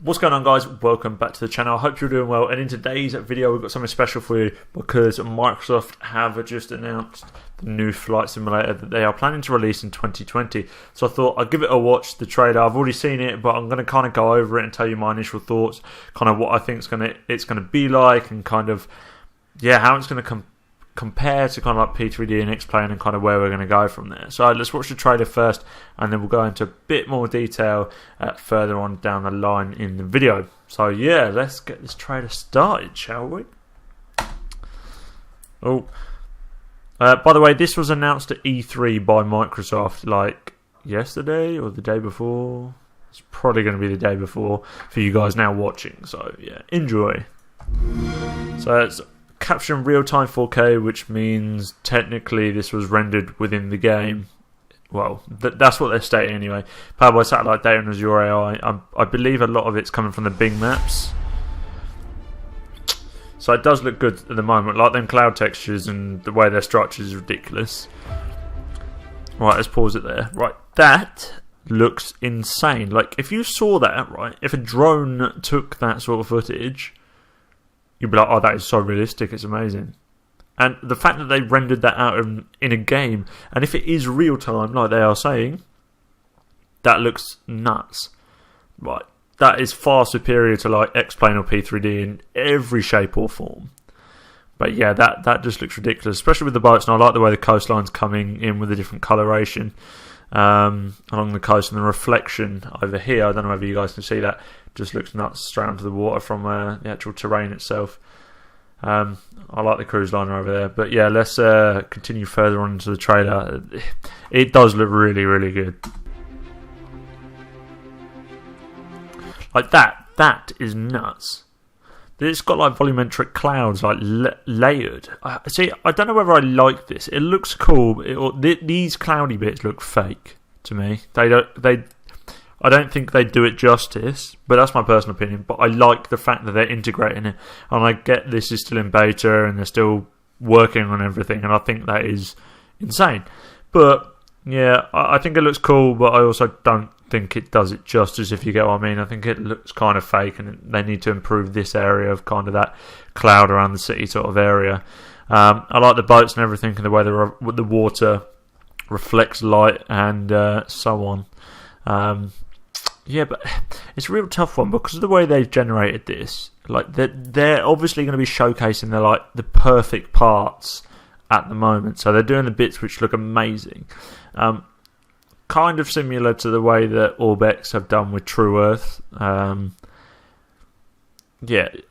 What's going on, guys? Welcome back to the channel. I hope you're doing well, and in today's video we've got something special for you because Microsoft have just announced the new flight simulator that they are planning to release in 2020. So I thought I'd give it a watch, the trailer. I've already seen it, but I'm going to kind of go over it and tell you my initial thoughts, kind of what I think it's going to be like, and kind of how it's going to compare to kind of like P3D and X-Plane, and kind of where we're going to go from there. So let's watch the trailer first, and then we'll go into a bit more detail further on down the line in the video. So yeah, let's get this trailer started, shall we? Oh, by the way, this was announced at E3 by Microsoft like yesterday or the day before. It's probably going to be the day before for you guys now watching. So yeah, enjoy. So it's capturing real-time 4K, which means technically this was rendered within the game. Well, that's what they're stating anyway. Powered by satellite data and Azure AI. I believe a lot of it's coming from the Bing Maps. So it does look good at the moment. Like them cloud textures and the way they're structured is ridiculous. Right, let's pause it there. Right, that looks insane. Like, if you saw that, right, if a drone took that sort of footage, you'd be like, oh, that is so realistic, it's amazing. And the fact that they rendered that out in a game, and if it is real time, like they are saying, that looks nuts. Right, that is far superior to like X-Plane or P3D in every shape or form. But yeah, that just looks ridiculous, especially with the boats. And I like the way the coastline's coming in with a different coloration along the coast, and the reflection over here, I don't know whether you guys can see that, just looks nuts straight onto the water from the actual terrain itself. I like the cruise liner over there. But yeah, let's continue further on into the trailer. It does look really, really good. Like that is nuts. It's got like volumetric clouds, like layered. See, I don't know whether I like this. It looks cool. These cloudy bits look fake to me. I don't think they do it justice, but that's my personal opinion. But I like the fact that they're integrating it, and I get this is still in beta and they're still working on everything, and I think that is insane. But yeah, I think it looks cool, but I also don't think it does it justice, if you get what I mean. I think it looks kind of fake, and they need to improve this area of kind of that cloud around the city sort of area. I like the boats and everything, and the way the water reflects light and so on. Yeah, but it's a real tough one because of the way they've generated this. Like they're obviously going to be showcasing the perfect parts at the moment. So they're doing the bits which look amazing. Kind of similar to the way that Orbex have done with True Earth. Yeah,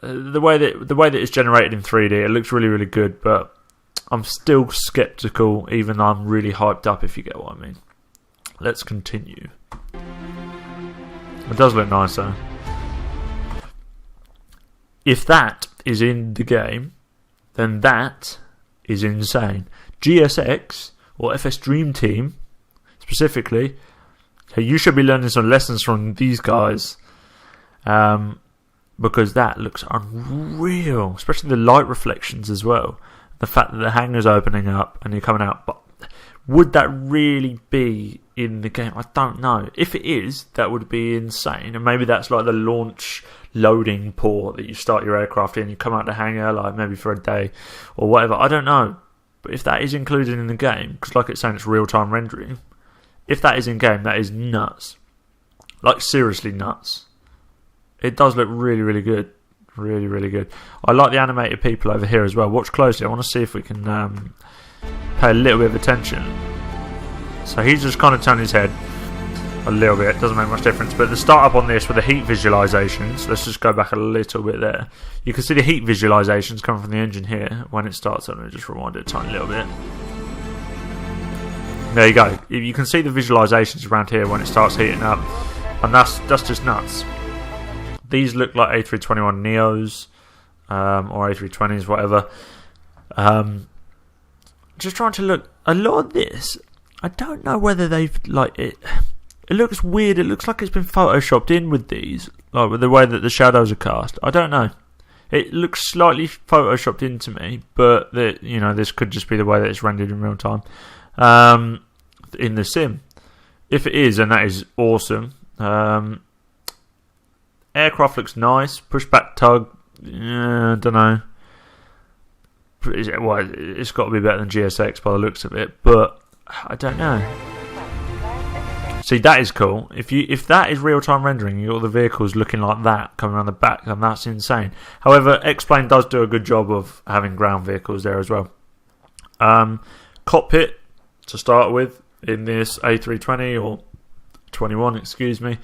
the way that it's generated in 3D, it looks really, really good. But I'm still skeptical, even though I'm really hyped up, if you get what I mean. Let's continue. It does look nice though. If that is in the game, then that is insane. GSX, or FS Dream Team specifically, you should be learning some lessons from these guys, because that looks unreal, especially the light reflections as well. The fact that the hangar's opening up and you're coming out. But would that really be in the game? I don't know. If it is, that would be insane. And maybe that's like the launch loading port that you start your aircraft in. You come out the hangar, like maybe for a day or whatever. I don't know. But if that is included in the game, because like it's saying it's real-time rendering, if that is in game, that is nuts. Like seriously nuts. It does look really, really good. Really, really good. I like the animated people over here as well. Watch closely. I want to see if we can pay a little bit of attention. So he's just kind of turned his head a little bit. It doesn't make much difference. But the startup on this with the heat visualizations, let's just go back a little bit there. You can see the heat visualizations coming from the engine here when it starts. I'm going to just rewind it a tiny little bit. There you go. You can see the visualizations around here when it starts heating up, and that's just nuts. These look like A321 Neos or A320s, whatever. Just trying to look. A lot of this, I don't know whether they've like it. It looks weird. It looks like it's been photoshopped in with these, like with the way that the shadows are cast. I don't know. It looks slightly photoshopped into me, but this could just be the way that it's rendered in real time. In the sim, if it is, and that is awesome. Aircraft looks nice. Pushback tug, I don't know. Well, it's got to be better than GSX by the looks of it, but I don't know. See, that is cool. If that is real-time rendering, you've got the vehicles looking like that coming around the back, and that's insane. However, X-Plane does do a good job of having ground vehicles there as well. Cockpit, to start with, in this A320 or 21, excuse me.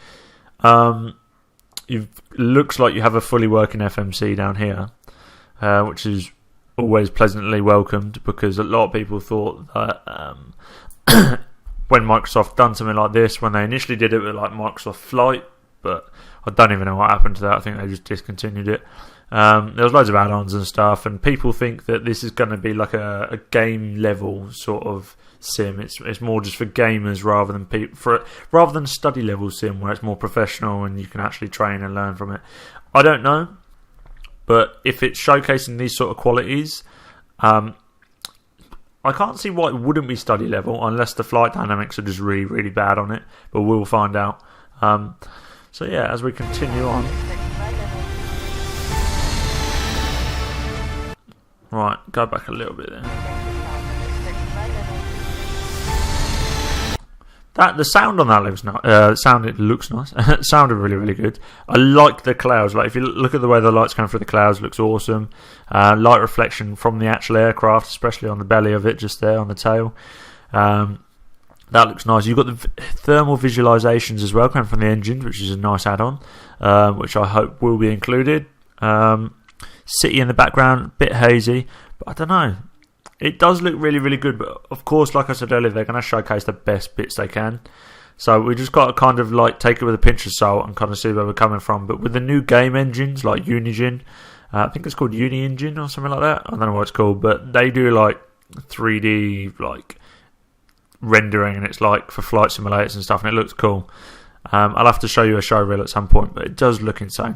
Looks like you have a fully working FMC down here, which is always pleasantly welcomed, because a lot of people thought that when Microsoft done something like this, when they initially did it with like Microsoft Flight, but I don't even know what happened to that. I think they just discontinued it. There was loads of add-ons and stuff, and people think that this is going to be like a game level sort of sim. It's more just for gamers rather than study level sim where it's more professional and you can actually train and learn from it. I don't know, but if it's showcasing these sort of qualities, I can't see why it wouldn't be study level unless the flight dynamics are just really, really bad on it, but we'll find out. So yeah, as we continue on. Right, go back a little bit there. The sound on that looks nice. It looks nice. It sounded really, really good. I like the clouds. Like if you look at the way the light's coming through the clouds, it looks awesome. Light reflection from the actual aircraft, especially on the belly of it, just there on the tail. That looks nice. You've got the thermal visualizations as well coming from the engines, which is a nice add-on, which I hope will be included. City in the background, a bit hazy, but I don't know. It does look really, really good, but of course, like I said earlier, they're going to showcase the best bits they can. So we just got to kind of like take it with a pinch of salt and kind of see where we're coming from. But with the new game engines like Unigine, I think it's called Uni-Engine or something like that. I don't know what it's called, but they do like 3D like rendering, and it's like for flight simulators and stuff, and it looks cool. I'll have to show you a show reel at some point, but it does look insane.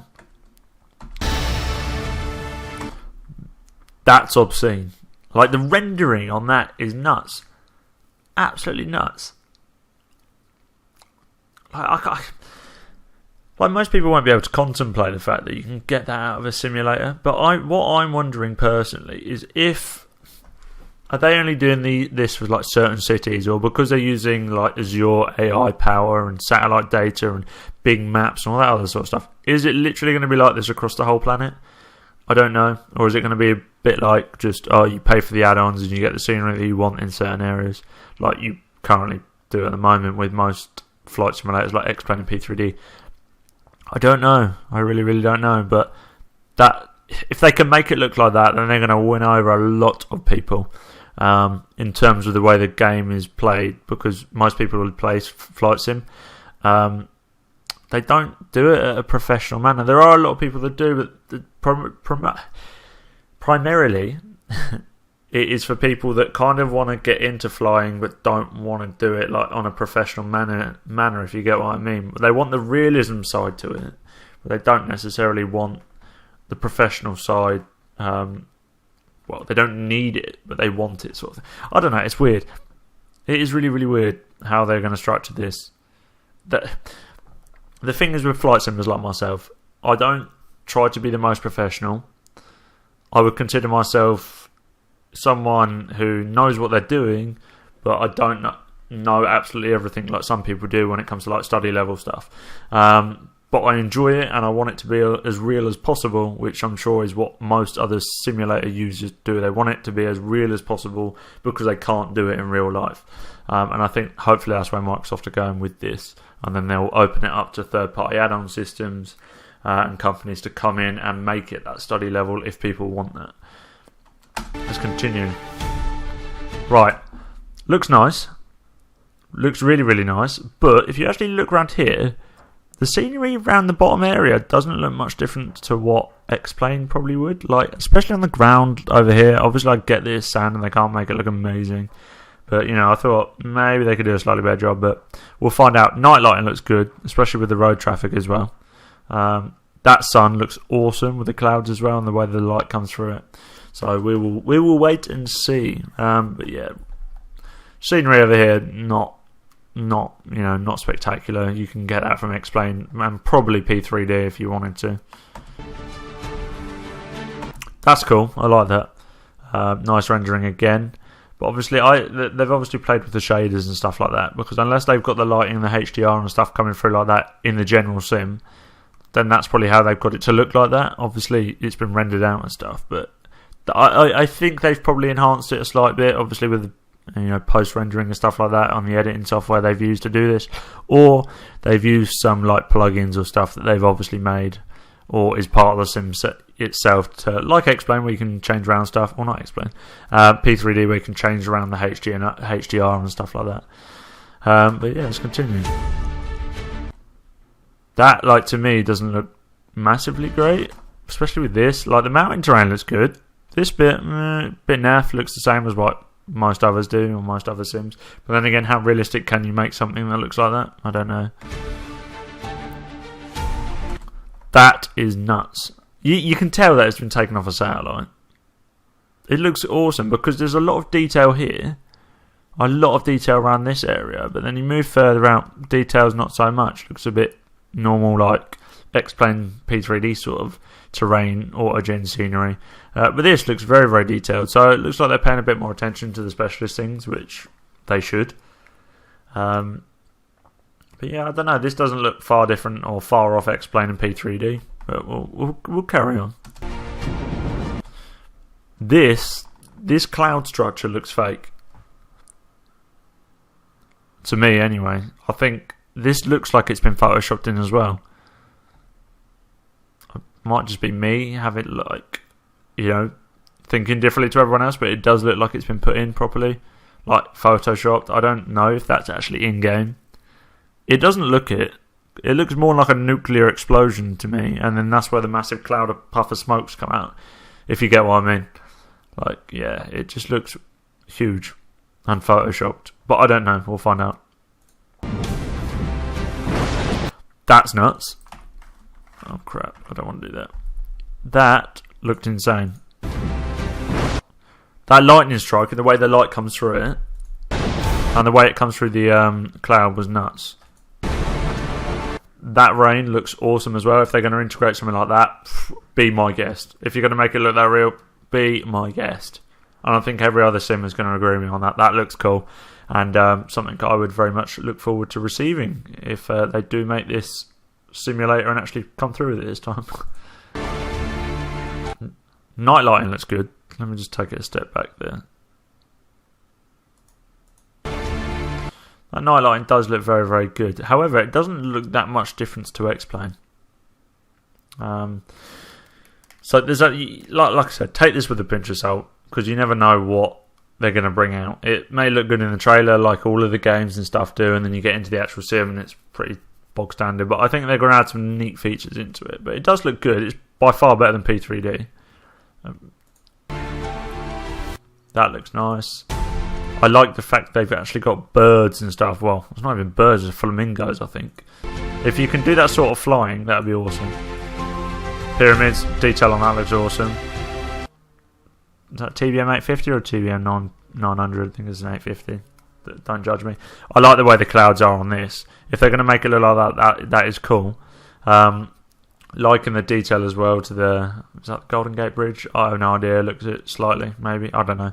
That's obscene. Like, the rendering on that is nuts. Absolutely nuts. Like most people won't be able to contemplate the fact that you can get that out of a simulator. But what I'm wondering personally is are they only doing this with like certain cities, or because they're using like Azure AI power and satellite data and big maps and all that other sort of stuff, is it literally going to be like this across the whole planet? I don't know. Or is it going to be a bit like just, you pay for the add-ons and you get the scenery that you want in certain areas, like you currently do at the moment with most flight simulators like X-Plane and P3D? I don't know. I really, really don't know. But that if they can make it look like that, then they're going to win over a lot of people in terms of the way the game is played, because most people will play flight sim. They don't do it at a professional manner. There are a lot of people that do, but primarily it is for people that kind of want to get into flying but don't want to do it like on a professional manner, if you get what I mean. They want the realism side to it, but they don't necessarily want the professional side. Well, they don't need it, but they want it, sort of thing. I don't know, it's weird. It is really, really weird how they're going to structure this. The thing is with flight simmers like myself, I don't try to be the most professional. I would consider myself someone who knows what they're doing, but I don't know absolutely everything like some people do when it comes to like study level stuff. But I enjoy it, and I want it to be as real as possible, which I'm sure is what most other simulator users do. They want it to be as real as possible because they can't do it in real life. And I think hopefully that's where Microsoft are going with this, and then they'll open it up to third-party add-on systems and companies to come in and make it that study level if people want that. Let's continue. Right, looks nice. Looks really, really nice. But if you actually look around here, the scenery around the bottom area doesn't look much different to what X-Plane probably would. Like, especially on the ground over here. Obviously, I get this sand and they can't make it look amazing. But, you know, I thought maybe they could do a slightly better job. But we'll find out. Night lighting looks good, especially with the road traffic as well. That sun looks awesome with the clouds as well and the way the light comes through it. So we will wait and see. But yeah, scenery over here, not not not spectacular. You can get that from X-Plane and probably P3D if you wanted to. That's cool. I like that. Nice rendering again. But obviously, they've obviously played with the shaders and stuff like that, because unless they've got the lighting and the HDR and stuff coming through like that in the general sim, then that's probably how they've got it to look like that. Obviously, it's been rendered out and stuff, but I think they've probably enhanced it a slight bit, obviously with post-rendering and stuff like that on the editing software they've used to do this, or they've used some like plugins or stuff that they've obviously made, or is part of the sim set itself, to like X-Plane where you can change around stuff, or not X-Plane, P3D where you can change around the HDR and stuff like that. But yeah, let's continue. That, like, to me doesn't look massively great, especially with this. Like, the mountain terrain looks good. This bit naff, looks the same as what most others do, or most other sims. But then again, how realistic can you make something that looks like that? I don't know. That is nuts. You can tell that it's been taken off a satellite. It looks awesome because there's a lot of detail here. A lot of detail around this area. But then you move further out, detail's not so much. Looks a bit normal, like X-Plane P3D sort of terrain, autogen scenery. But this looks very, very detailed. So it looks like they're paying a bit more attention to the specialist things, which they should. But yeah, I don't know. This doesn't look far different or far off X-Plane and P3D. But we'll carry on. This cloud structure looks fake. To me, anyway. I think this looks like it's been photoshopped in as well. It might just be me having, like, thinking differently to everyone else, but it does look like it's been put in properly, like photoshopped. I don't know if that's actually in-game. It doesn't look it. It looks more like a nuclear explosion to me, and then that's where the massive cloud of puff of smokes come out, if you get what I mean. Like, yeah, it just looks huge and photoshopped. But I don't know. We'll find out. That's nuts. Oh, crap. I don't want to do that. That looked insane. That lightning strike, and the way the light comes through it, and the way it comes through the cloud was nuts. That rain looks awesome as well. If they're going to integrate something like that, be my guest. If you're going to make it look that real, be my guest. And I think every other sim is going to agree with me on that. That looks cool. And something I would very much look forward to receiving if they do make this simulator and actually come through with it this time. Night lighting looks good. Let me just take it a step back there. That night lighting does look very, very good. However, it doesn't look that much difference to X-Plane. So there's like I said, take this with a pinch of salt, because you never know what they're going to bring out. It may look good in the trailer, like all of the games and stuff do, and then you get into the actual sim and it's pretty bog standard. But I think they're going to add some neat features into it. But it does look good. It's by far better than P3D. That looks nice. I like the fact they've actually got birds and stuff. Well, it's not even birds, it's flamingos, I think. If you can do that sort of flying, that would be awesome. Pyramids, detail on that looks awesome. Is that TBM 850 or TBM 900? I think it's an 850. Don't judge me. I like the way the clouds are on this. If they're going to make it look like that, that is cool. Liking the detail as well to the... Is that the Golden Gate Bridge? I have no idea. Looks it slightly, maybe. I don't know.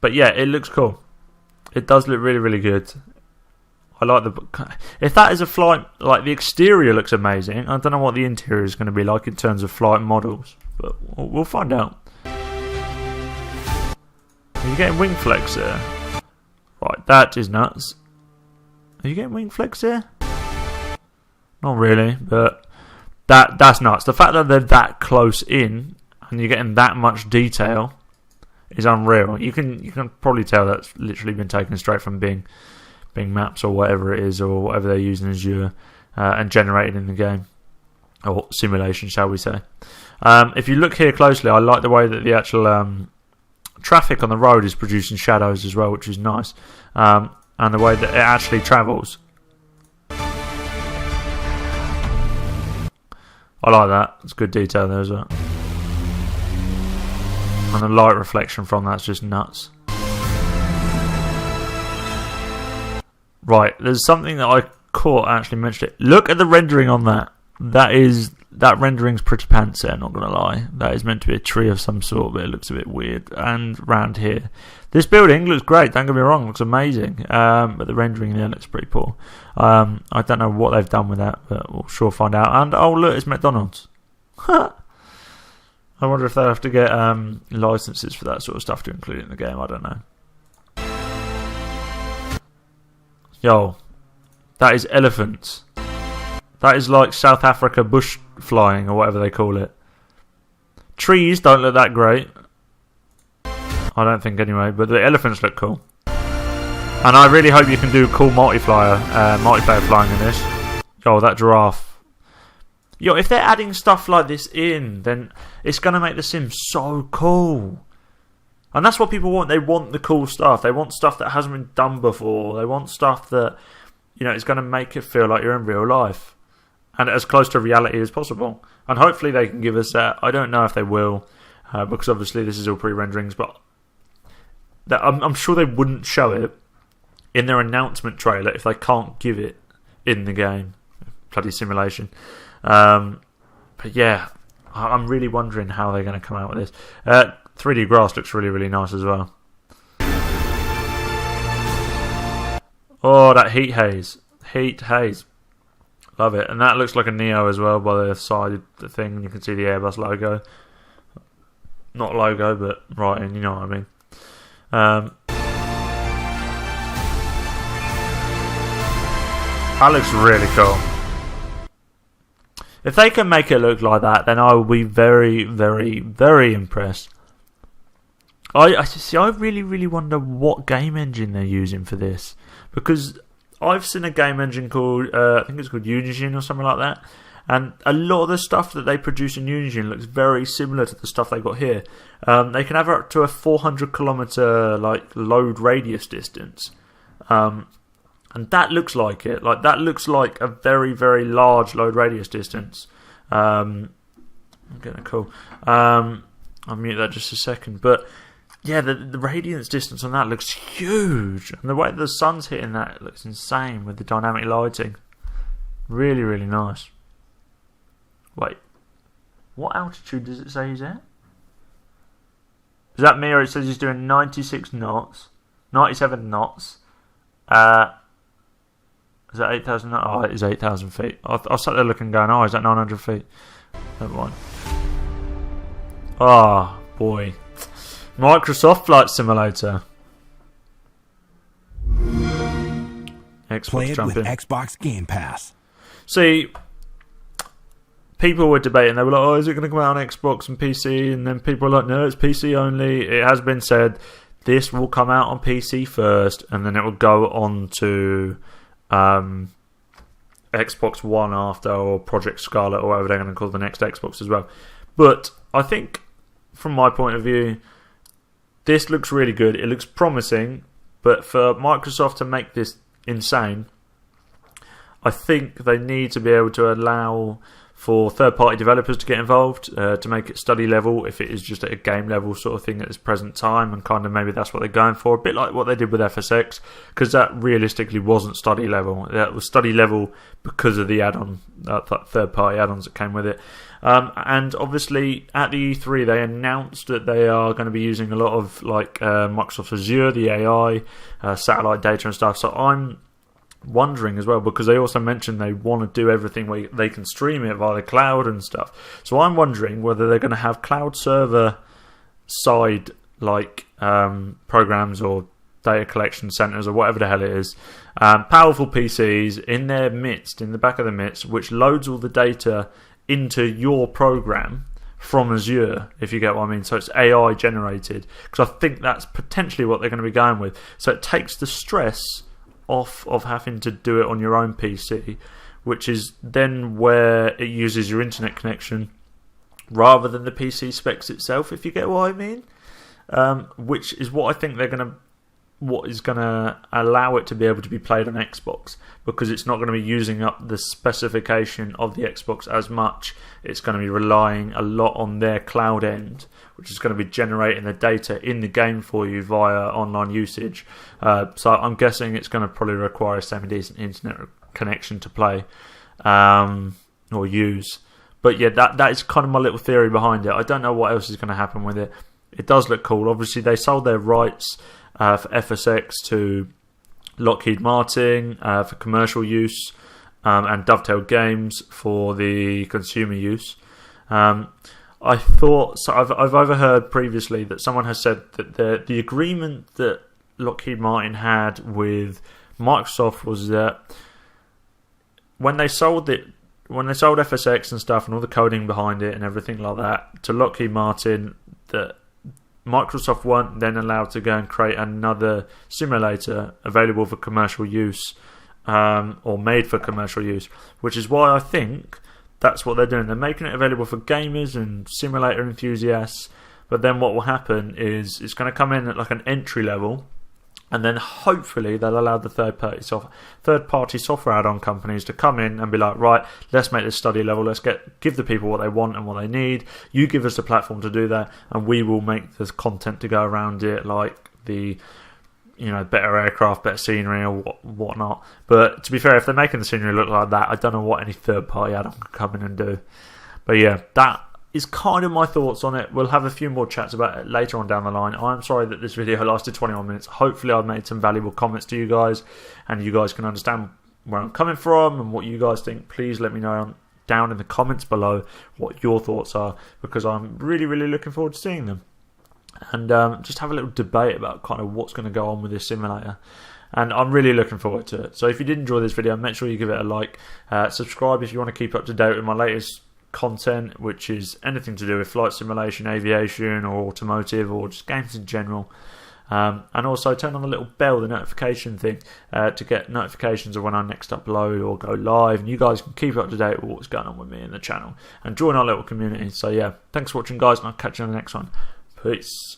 But yeah, it looks cool. It does look really, really good. I like the... If that is a flight... Like, the exterior looks amazing. I don't know what the interior is going to be like in terms of flight models. But we'll find out. Are you getting wing flex there? Right, that is nuts. Are you getting wing flex here? Not really, but... That's nuts. The fact that they're that close in, and you're getting that much detail... is unreal. You can probably tell that's literally been taken straight from Bing Maps or whatever it is, or whatever they're using as Azure, and generated in the game, or simulation, shall we say. If you look here closely, I like the way that the actual traffic on the road is producing shadows as well, which is nice, and the way that it actually travels. I like that. It's good detail there as well. And the light reflection from that's just nuts. Right, there's something that I caught actually mentioned it. Look at the rendering on that. That rendering's pretty pants there, not gonna lie. That is meant to be a tree of some sort, but it looks a bit weird. And round here, this building looks great, don't get me wrong, it looks amazing. But the rendering there looks pretty poor. I don't know what they've done with that, but we'll sure find out. And oh look, it's McDonald's. I wonder if they'll have to get licenses for that sort of stuff to include it in the game. I don't know. Yo, that is elephants. That is like South Africa bush flying or whatever they call it. Trees don't look that great. I don't think anyway, but the elephants look cool. And I really hope you can do cool multiplayer flying in this. Yo, that giraffe. Yo, if they're adding stuff like this in, then it's going to make The Sims so cool. And that's what people want. They want the cool stuff. They want stuff that hasn't been done before. They want stuff that, you know, is going to make it feel like you're in real life. And as close to reality as possible. And hopefully they can give us that. I don't know if they will, because obviously this is all pre-renderings, but I'm sure they wouldn't show it in their announcement trailer if they can't give it in the game. Bloody simulation. But yeah, I'm really wondering how they're going to come out with this. 3D grass looks really, really nice as well. Oh, that heat haze. Heat haze. Love it. And that looks like a Neo as well by the side of the thing. You can see the Airbus logo. Not logo, but writing, you know what I mean. That looks really cool. If they can make it look like that, then I will be very, very, very impressed. I really, really wonder what game engine they're using for this. Because I've seen a game engine called, I think it's called Unigine or something like that. And a lot of the stuff that they produce in Unigine looks very similar to the stuff they got here. They can have up to a 400 kilometer like load radius distance. And that looks like it. Like that looks like a very, very large load radius distance. Okay, cool. I'll mute that just a second. But yeah, the radiance distance on that looks huge. And the way the sun's hitting that looks insane with the dynamic lighting. Really, really nice. Wait. What altitude does it say he's at? Is that me, or it says he's doing 96 knots? 97 knots. Is that 8,000 knots? Oh, it is 8,000 feet. I sat there looking going, oh, is that 900 feet? Never mind. Oh, boy. Microsoft Flight Simulator. Xbox Play it jumping. with Xbox Game Pass. See, people were debating. They were like, oh, is it going to come out on Xbox and PC? And then people were like, no, it's PC only. It has been said this will come out on PC first, and then it will go on to Xbox One after, or Project Scarlet, or whatever they're going to call the next Xbox as well. But I think, from my point of view, this looks really good. It looks promising, but for Microsoft to make this insane, I think they need to be able to allow for third-party developers to get involved, to make it study level if it is just at a game level sort of thing at this present time, and kind of maybe that's what they're going for, a bit like what they did with FSX, because that realistically wasn't study level. That was study level because of the add-on, third-party add-ons that came with it. And obviously at the E3 they announced that they are going to be using a lot of like Microsoft Azure, the AI, satellite data and stuff. So I'm wondering as well, because they also mentioned they want to do everything where they can stream it via the cloud and stuff. So I'm wondering whether they're going to have cloud server side like programs or data collection centers or whatever the hell it is, powerful PCs in their midst, in the back of the midst, which loads all the data into your program from Azure, if you get what I mean. So it's AI generated, because I think that's potentially what they're going to be going with. So it takes the stress off of having to do it on your own PC, which is then where it uses your internet connection rather than the PC specs itself, if you get what I mean. Which is what I think they're going to what is going to allow it to be able to be played on Xbox, because it's not going to be using up the specification of the Xbox as much. It's going to be relying a lot on their cloud end, which is going to be generating the data in the game for you via online usage. So I'm guessing it's going to probably require a semi-decent internet connection to play or use. But yeah, that is kind of my little theory behind it. I don't know what else is going to happen with it. It does look cool. Obviously, they sold their rights for FSX to Lockheed Martin for commercial use, and Dovetail Games for the consumer use. I thought, so I've overheard previously that someone has said that the agreement that Lockheed Martin had with Microsoft was that when they sold FSX and stuff and all the coding behind it and everything like that to Lockheed Martin, that Microsoft weren't then allowed to go and create another simulator available for commercial use, or made for commercial use, which is why I think that's what they're doing. They're making it available for gamers and simulator enthusiasts, but then what will happen is it's going to come in at like an entry level, and then hopefully they'll allow the third-party software add-on companies to come in and be like, right, let's make this study level, let's give the people what they want and what they need, you give us the platform to do that, and we will make the content to go around it, like the better aircraft, better scenery or whatnot. But to be fair, if they're making the scenery look like that, I don't know what any third-party add-on can come in and do. But yeah, that is kind of my thoughts on it. We'll have a few more chats about it later on down the line. I'm sorry that this video lasted 21 minutes. Hopefully I've made some valuable comments to you guys, and you guys can understand where I'm coming from and what you guys think. Please let me know down in the comments below what your thoughts are, because I'm really, really looking forward to seeing them. And just have a little debate about kind of what's going to go on with this simulator. And I'm really looking forward to it. So if you did enjoy this video, make sure you give it a like. Subscribe if you want to keep up to date with my latest content, which is anything to do with flight simulation, aviation, or automotive, or just games in general. And also turn on the little bell, the notification thing, to get notifications of when I next upload or go live. And you guys can keep up to date with what's going on with me in the channel and join our little community. So yeah, thanks for watching, guys, and I'll catch you on the next one. Peace.